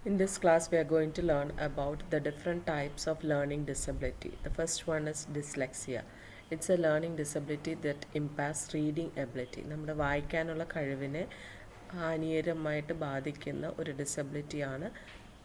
In this class, we are going to learn about the different types of learning disability. The first one is dyslexia. It's a learning disability that impairs reading ability. നമ്മുടെ വായിക്കാനുള്ള കഴിവിനെ ഹാനികരമായിട്ട് ബാധിക്കുന്ന ഒരു ഡിസബിലിറ്റിയാണ്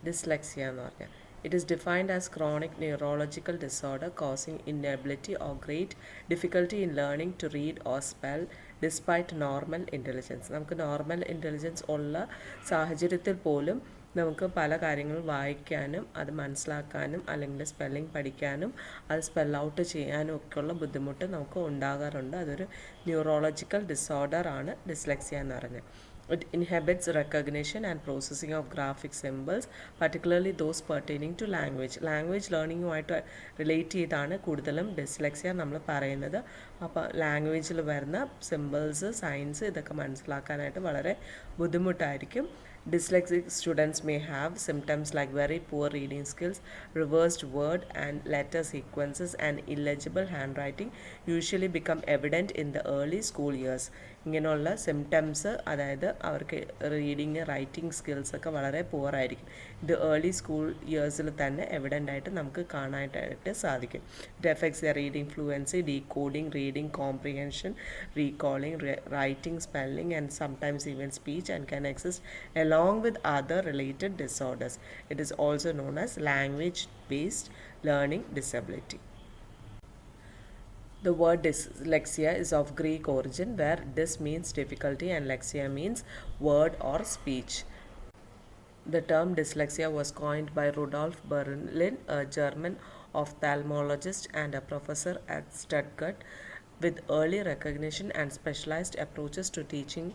dyslexia എന്ന് പറഞ്ഞാൽ. It is defined as chronic neurological disorder causing inability or great difficulty in learning to read or spell despite normal intelligence. നമുക്ക് normal intelligence ഉള്ള സാഹചര്യത്തിൽ പോലും നമുക്ക് പല കാര്യങ്ങളും വായിക്കാനും അത് മനസ്സിലാക്കാനും അല്ലെങ്കിൽ സ്പെല്ലിംഗ് പഠിക്കാനും അത് സ്പെൽ ഔട്ട് ചെയ്യാനും ഒക്കെയുള്ള ബുദ്ധിമുട്ട് നമുക്ക് ഉണ്ടാകാറുണ്ട്. അതൊരു ന്യൂറോളജിക്കൽ ഡിസോർഡർ ആണ് ഡിസ്ലെക്സിയ എന്ന് പറഞ്ഞത്. It inhibits recognition and processing of graphic symbols, particularly those pertaining to language. Language ലേണിങ്ങുമായിട്ട് റിലേറ്റ് ചെയ്താണ് കൂടുതലും ഡിസ്ലെക്സിയ നമ്മൾ പറയുന്നത്. അപ്പോൾ ലാംഗ്വേജിൽ വരുന്ന സിമ്പിൾസ്, സൈൻസ് ഇതൊക്കെ മനസ്സിലാക്കാനായിട്ട് വളരെ ബുദ്ധിമുട്ടായിരിക്കും. Dyslexic students may have symptoms like very poor reading skills, reversed word and letter sequences, and illegible handwriting usually become evident in the early school years. ഇങ്ങനെയുള്ള സിംറ്റംസ്, അതായത് അവർക്ക് റീഡിങ് റൈറ്റിംഗ് സ്കിൽസൊക്കെ വളരെ poor ആയിരിക്കും. ഇത് ഏർലി സ്കൂൾ ഇയേഴ്സിൽ തന്നെ evident ആയിട്ട് നമുക്ക് കാണാനായിട്ട് സാധിക്കും. It affects the reading fluency, decoding, reading comprehension, recalling, writing, spelling and sometimes even speech and can exist along with other related disorders. It is also known as language-based learning disability. The word dyslexia is of Greek origin, where dys means difficulty and lexia means word or speech. The term dyslexia was coined by Rudolf Berlin, a German ophthalmologist and a professor at Stuttgart, with early recognition and specialized approaches to teaching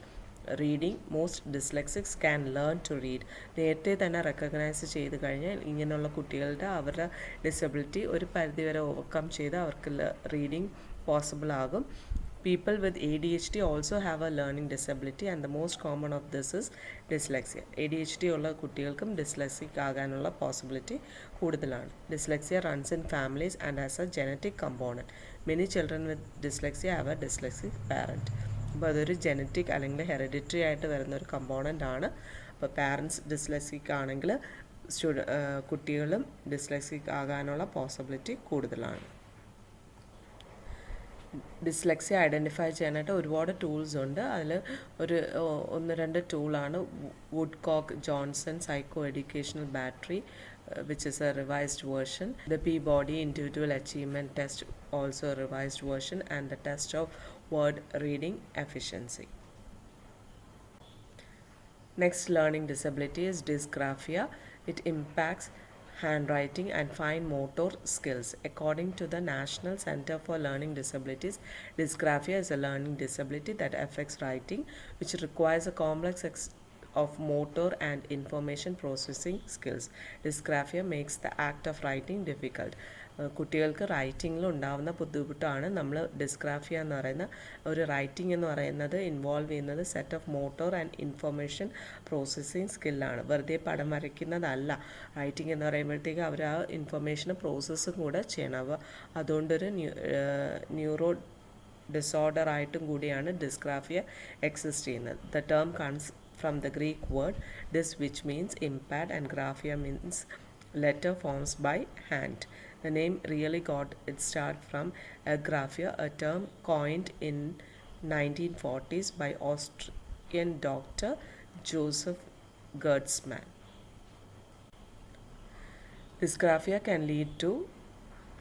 reading. Most dyslexics can learn to read. നേരത്തെ തന്നെ recognise ചെയ്ത് കഴിഞ്ഞാൽ ഇങ്ങനെയുള്ള കുട്ടികളുടെ അവരുടെ disability ഒരു പരിധിവരെ overcome ചെയ്ത് അവർക്ക് റീഡിങ് പോസിബിൾ ആകും. People with ADHD also have a learning disability, and the most common of this is dyslexia. ADHD ഉള്ള കുട്ടികൾക്കും ഡിസ്ലെക്സിക് ആകാനുള്ള പോസിബിലിറ്റി കൂടുതലാണ്. Dyslexia runs in families and has a genetic component. Many children with dyslexia have a dyslexic parent. അപ്പോൾ അതൊരു genetic അല്ലെങ്കിൽ hereditary ആയിട്ട് വരുന്ന ഒരു കമ്പോണൻ്റ് ആണ്. അപ്പോൾ പാരൻസ് ഡിസ്ലെക്സിക് ആണെങ്കിൽ കുട്ടികളും ഡിസ്ലെക്സിക് ആകാനുള്ള പോസിബിലിറ്റി കൂടുതലാണ്. ഡിസ്ലെക്സിയ ഐഡൻറ്റിഫൈ ചെയ്യാനായിട്ട് ഒരുപാട് ടൂൾസ് ഉണ്ട്. അതിൽ ഒന്ന് രണ്ട് ടൂളാണ് Woodcock Johnson psycho educational battery, which is a revised version, the Peabody Individual Achievement Test, also a revised version, and the test of word reading efficiency. Next learning disability is dysgraphia. It impacts handwriting and fine motor skills. According to the National Center for Learning Disabilities, dysgraphia is a learning disability that affects writing, which requires a complex of motor and information processing skills. Dysgraphia makes the act of writing difficult. കുട്ടികൾക്ക് റൈറ്റിങ്ങിൽ ഉണ്ടാകുന്ന ബുദ്ധിമുട്ടാണ് നമ്മൾ dysgraphia എന്ന് പറയുന്ന ഒരു writing എന്ന് പറയുന്നത് involve ചെയ്യുന്നത് set of motor and information processing സ്കില്ലാണ്. വെറുതെ പടം വരയ്ക്കുന്നതല്ല റൈറ്റിംഗ് എന്ന് പറയുമ്പോഴത്തേക്ക് അവർ ആ ഇൻഫർമേഷൻ പ്രോസസ്സും കൂടെ ചെയ്യണം. അപ്പോൾ അതുകൊണ്ടൊരു ന്യൂറോ ഡിസോർഡർ ആയിട്ടും കൂടിയാണ് ഡിസ്ഗ്രാഫിയ എക്സിസ്റ്റ് ചെയ്യുന്നത്. The term comes from the Greek word dys, which means impaired, and graphia means letter forms by hand. The name really got its start from agraphia, a term coined in 1940s by Austrian doctor Joseph Gertzmann. Dysgraphia can lead to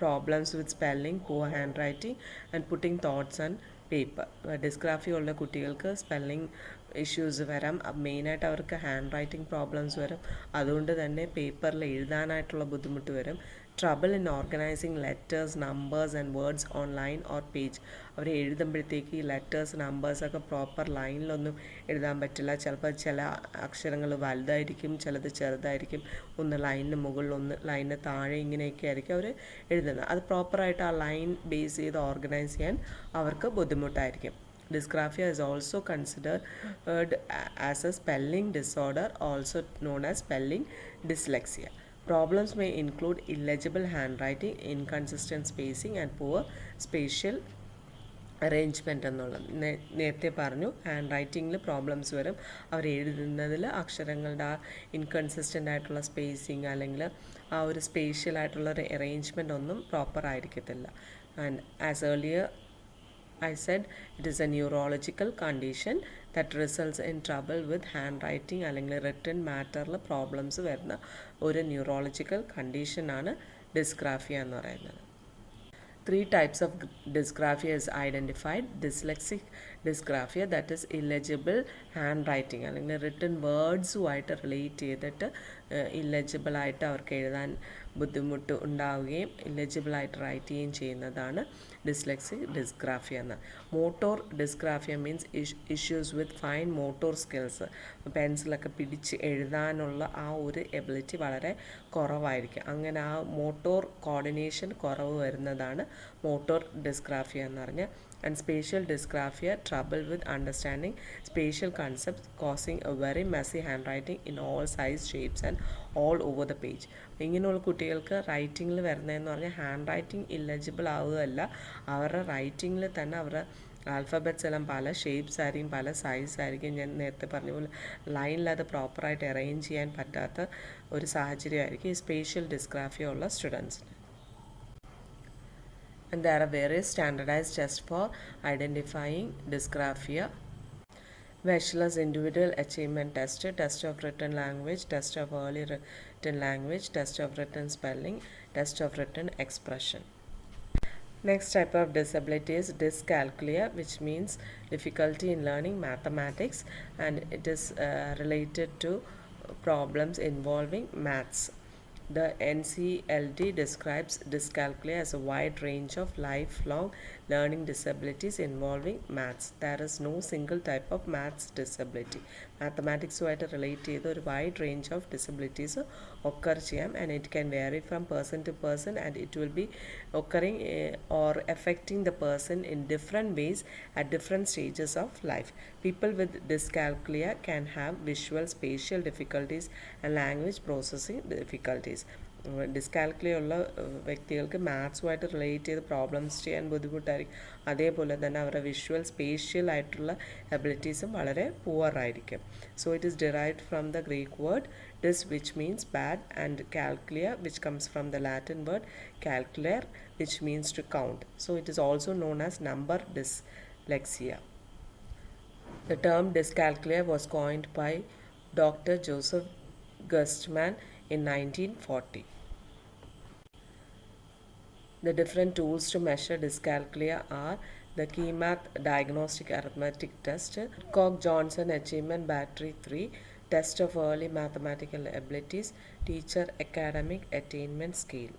problems with spelling, poor handwriting, and putting thoughts on paper. Dysgraphia ഉള്ള കുട്ടികൾക്ക് spelling issues വരാം, മെയിനായിട്ട് അവർക്ക് hand writing problems വരും. അതുകൊണ്ട് തന്നെ പേപ്പറിൽ എഴുതാനായിട്ടുള്ള ബുദ്ധിമുട്ട് വരും. Trouble in organising letters, numbers and words on line or page. അവർ എഴുതുമ്പോഴത്തേക്ക് ഈ ലെറ്റേഴ്സ് നമ്പേഴ്സൊക്കെ പ്രോപ്പർ ലൈനിലൊന്നും എഴുതാൻ പറ്റില്ല. ചിലപ്പോൾ ചില അക്ഷരങ്ങൾ വലുതായിരിക്കും, ചിലത് ചെറുതായിരിക്കും, ഒന്ന് ലൈനിന് മുകളിൽ ഒന്ന് ലൈനിന് താഴെ, ഇങ്ങനെയൊക്കെ ആയിരിക്കും അവർ എഴുതുന്നത്. അത് പ്രോപ്പറായിട്ട് ആ ലൈൻ ബേസ് ചെയ്ത് ഓർഗനൈസ് ചെയ്യാൻ അവർക്ക് ബുദ്ധിമുട്ടായിരിക്കും. Dysgraphia is also considered as a spelling disorder, also known as spelling dyslexia. Problems may include illegible handwriting, inconsistent spacing, and poor spatial arrangement എന്നുള്ളത് നേരത്തെ പറഞ്ഞു. ഹാൻഡ് റൈറ്റിങ്ങിൽ പ്രോബ്ലംസ് വരും. അവർ എഴുതുന്നതിൽ അക്ഷരങ്ങളുടെ ആ ഇൻകൺസിസ്റ്റൻ്റ് ആയിട്ടുള്ള സ്പേസിങ് അല്ലെങ്കിൽ ആ ഒരു സ്പേഷ്യൽ ആയിട്ടുള്ള ഒരു അറേഞ്ച്മെൻ്റ് ഒന്നും പ്രോപ്പർ ആയിരിക്കത്തില്ല. And as earlier I said it is a neurological condition that results in trouble with handwriting അല്ലെങ്കിൽ written matterൽ പ്രോബ്ലംസ് വരുന്ന ഒരു ന്യൂറോളജിക്കൽ കണ്ടീഷനാണ് ഡിസ്ഗ്രാഫിയ എന്ന് പറയുന്നത്. 3 types of dysgraphia is identified. Dyslexic dysgraphia, that is illegible handwriting അല്ലെങ്കിൽ written വേർഡ്സുമായിട്ട് relate ചെയ്തിട്ട് ഇല്ലെജിബിൾ ആയിട്ട് അവർക്ക് എഴുതാൻ ബുദ്ധിമുട്ട് ഉണ്ടാവുകയും ഇല്ലെജിബിളായിട്ട് റൈറ്റ് ചെയ്യുകയും ചെയ്യുന്നതാണ് ഡിസ്ലെക്സിക് ഡിസ്ഗ്രാഫിയ എന്ന്. Motor dysgraphia means issues with fine motor skills. പെൻസിലൊക്കെ പിടിച്ച് എഴുതാനുള്ള ആ ഒരു എബിലിറ്റി വളരെ കുറവായിരിക്കും. അങ്ങനെ ആ മോട്ടോർ കോർഡിനേഷൻ കുറവ് വരുന്നതാണ് മോട്ടോർ ഡിസ്ഗ്രാഫിയ എന്ന് പറഞ്ഞാൽ. And spatial dysgraphia, trouble with understanding spatial concepts causing A very Messi hand writing in all size shapes and all over the page. ഇങ്ങനെയുള്ള കുട്ടികൾക്ക് റൈറ്റിങ്ങിൽ വരുന്നതെന്ന് പറഞ്ഞാൽ ഹാൻഡ് റൈറ്റിംഗ് ഇല്ലെജിബിൾ ആവുകയല്ല, അവരുടെ റൈറ്റിങ്ങിൽ തന്നെ അവരുടെ ആൽഫബറ്റ്സ് എല്ലാം പല ഷേപ്സ് ആയിരിക്കും, പല സൈസ് ആയിരിക്കും. ഞാൻ നേരത്തെ പറഞ്ഞ പോലെ ലൈനിൽ അത് പ്രോപ്പറായിട്ട് അറേഞ്ച് ചെയ്യാൻ പറ്റാത്ത ഒരു സാഹചര്യമായിരിക്കും ഈ സ്പേഷ്യൽ ഡിസ്ഗ്രാഫിയ ഉള്ള സ്റ്റുഡൻസിന്. And there are various standardized tests for identifying dysgraphia. Wechsler's Individual Achievement Test, Test of Written Language, Test of Early Written Language, Test of Written Spelling, Test of Written Expression. Next type of disability is dyscalculia, which means difficulty in learning mathematics, and it is related to problems involving maths. The NCLT describes dyscalculia as a wide range of lifelong learning disabilities involving maths. There is no single type of maths disability. മാത്തമാറ്റിക്സുമായിട്ട് relate ചെയ്ത് ഒരു wide range of disabilities occur ചെയ്യാം, and it can vary from person to person, and it will be occurring or affecting the person in different ways at different stages of life. People with dyscalculia can have visual, spatial difficulties and language processing difficulties. Dyscalculia ഉള്ള വ്യക്തികൾക്ക് മാത്സുമായിട്ട് relate ചെയ്ത് problems ചെയ്യാൻ ബുദ്ധിമുട്ടായിരിക്കും. അതേപോലെ തന്നെ അവരുടെ visual, spatial ആയിട്ടുള്ള എബിലിറ്റീസും വളരെ പുവറായിരിക്കും. So it is derived from the Greek word dis, which means bad, and calculia, which comes from the Latin word calculare, which means to count. So it is also known as number dyslexia. The term dyscalculia was coined by Dr. Joseph Gerstmann in 1940. The different tools to measure dyscalculia are the KeyMath Diagnostic Arithmetic Test, Cook-Johnson Achievement Battery 3, Test of Early Mathematical Abilities, Teacher Academic Attainment Scale.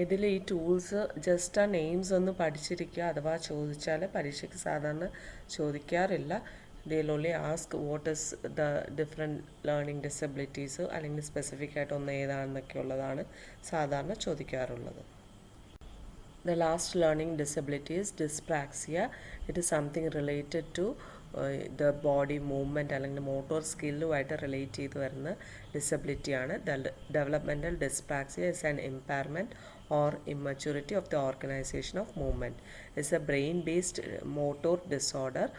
ഇതിൽ ഈ tools just ആ names ഒന്ന് പഠിച്ചിരിക്കുക, അഥവാ ചോദിച്ചാൽ പരീക്ഷയ്ക്ക് സാധാരണ ചോദിക്കാറില്ല. They'll only ask what is the different learning disabilities, അല്ലെങ്കിൽ specific ആയിട്ട് ഒന്ന് ഏതാണെന്നൊക്കെ ഉള്ളതാണ് സാധാരണ ചോദിക്കാറുള്ളത്. The last learning disability is dyspraxia. It is something related to the body movement അല്ലെങ്കിൽ മോട്ടോർ സ്കില്ലുമായിട്ട് റിലേറ്റ് ചെയ്ത് വരുന്ന ഡിസബിലിറ്റിയാണ്. Developmental dyspraxia is an impairment or immaturity of the organization of movement. It's a brain-based motor disorder.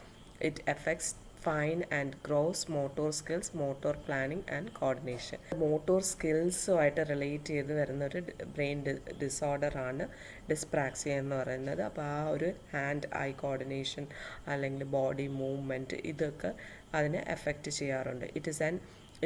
It affects fine and gross motor skills, motor planning and coordination. Motor സ്കിൽസുമായിട്ട് relate ചെയ്ത് വരുന്നൊരു brain ഡിസോർഡറാണ് dyspraxia എന്ന് പറയുന്നത്. അപ്പോൾ ആ ഒരു hand I coordination അല്ലെങ്കിൽ body movement ഇതൊക്കെ അതിനെ എഫക്റ്റ് ചെയ്യാറുണ്ട്. It is an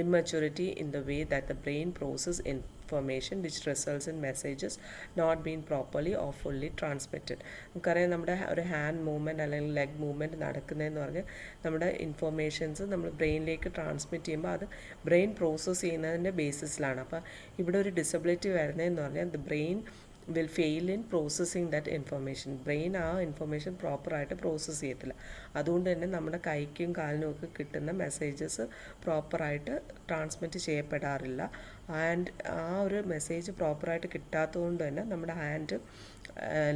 immaturity in the way that the brain processes information which results in messages not being properly or fully transmitted. നമുക്കറിയാം നമ്മുടെ ഒരു ഹാൻഡ് മൂവ്മെൻറ്റ് അല്ലെങ്കിൽ ലെഗ് മൂവ്മെൻറ്റ് നടക്കുന്നതെന്ന് പറഞ്ഞാൽ നമ്മുടെ ഇൻഫർമേഷൻസ് നമ്മൾ ബ്രെയിനിലേക്ക് ട്രാൻസ്മിറ്റ് ചെയ്യുമ്പോൾ അത് ബ്രെയിൻ പ്രോസസ്സ് ചെയ്യുന്നതിൻ്റെ ബേസിസിലാണ്. അപ്പോൾ ഇവിടെ ഒരു ഡിസബിലിറ്റി വരുന്നതെന്ന് പറഞ്ഞാൽ the brain will fail in processing that information. Brain ആ ഇൻഫർമേഷൻ പ്രോപ്പറായിട്ട് പ്രോസസ്സ് ചെയ്യത്തില്ല. അതുകൊണ്ട് തന്നെ നമ്മുടെ കൈക്കും കാലിനും ഒക്കെ കിട്ടുന്ന മെസ്സേജസ് പ്രോപ്പറായിട്ട് ട്രാൻസ്മിറ്റ് ചെയ്യപ്പെടാറില്ല. ആൻഡ് ആ ഒരു മെസ്സേജ് പ്രോപ്പറായിട്ട് കിട്ടാത്തതുകൊണ്ട് തന്നെ നമ്മുടെ ഹാൻഡ്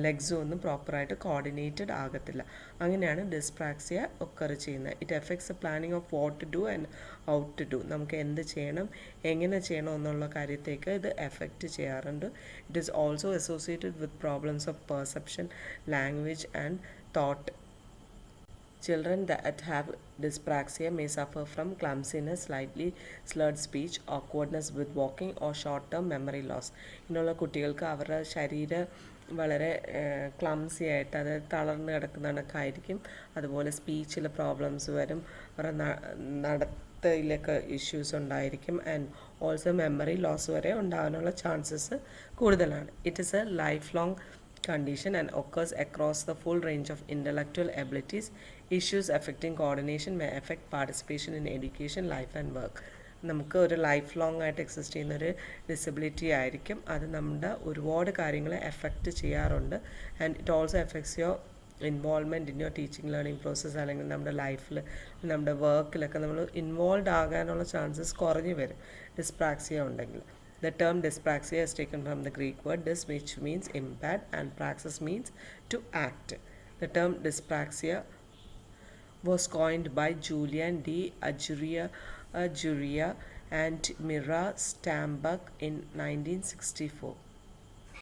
ലെഗ്സും ഒന്നും പ്രോപ്പറായിട്ട് കോർഡിനേറ്റഡ് ആകത്തില്ല. അങ്ങനെയാണ് ഡിസ്പ്രാക്സിയ ഒക്കർ ചെയ്യുന്നത്. It affects the planning of what to do and how to do. നമുക്ക് എന്ത് ചെയ്യണം, എങ്ങനെ ചെയ്യണം എന്നുള്ള കാര്യത്തേക്ക് ഇത് എഫക്റ്റ് ചെയ്യാറുണ്ട്. It is also associated with problems of perception, language and thought. Children that have dyspraxia may suffer from clumsiness, slightly slurred speech, awkwardness with walking, or short-term memory loss. ഇങ്ങനെയുള്ള കുട്ടികൾക്ക് അവരുടെ ശരീരം വളരെ ക്ലംസി ആയിട്ട്, അതായത് തളർന്ന് കിടക്കുന്ന കണക്കായിരിക്കും. അതുപോലെ സ്പീച്ചിൽ പ്രോബ്ലംസ് വരും, അവരുടെ നടത്തയിലൊക്കെ ഇഷ്യൂസ് ഉണ്ടായിരിക്കും. ആൻഡ് ഓൾസോ മെമ്മറി ലോസ് വരെ ഉണ്ടാകാനുള്ള ചാൻസസ് കൂടുതലാണ്. It is A life long condition and occurs across the full range of intellectual abilities. Issues affecting coordination may affect participation in education, life and work. നമുക്ക് ഒരു life long ആയിട്ട് exist ചെയ്യുന്ന ഒരു disability ആയിരിക്കും. അത് നമ്മുടെ ഒരുപാട് കാര്യങ്ങളെ എഫക്റ്റ് ചെയ്യാറുണ്ട്. And it also effects your involvement in your teaching learning process, അല്ലെങ്കിൽ നമ്മുടെ ലൈഫിൽ നമ്മുടെ വർക്കിലൊക്കെ നമ്മൾ ഇൻവോൾവ് ആകാനുള്ള ചാൻസസ് കുറഞ്ഞു വരും ഡിസ്പ്രാക്സിയ ഉണ്ടെങ്കിൽ. The term dyspraxia is taken from the Greek word dys, which means impaired, and praxis means to act. The term dyspraxia was coined by Julian D. Ajuria and Mira Stambach in 1964.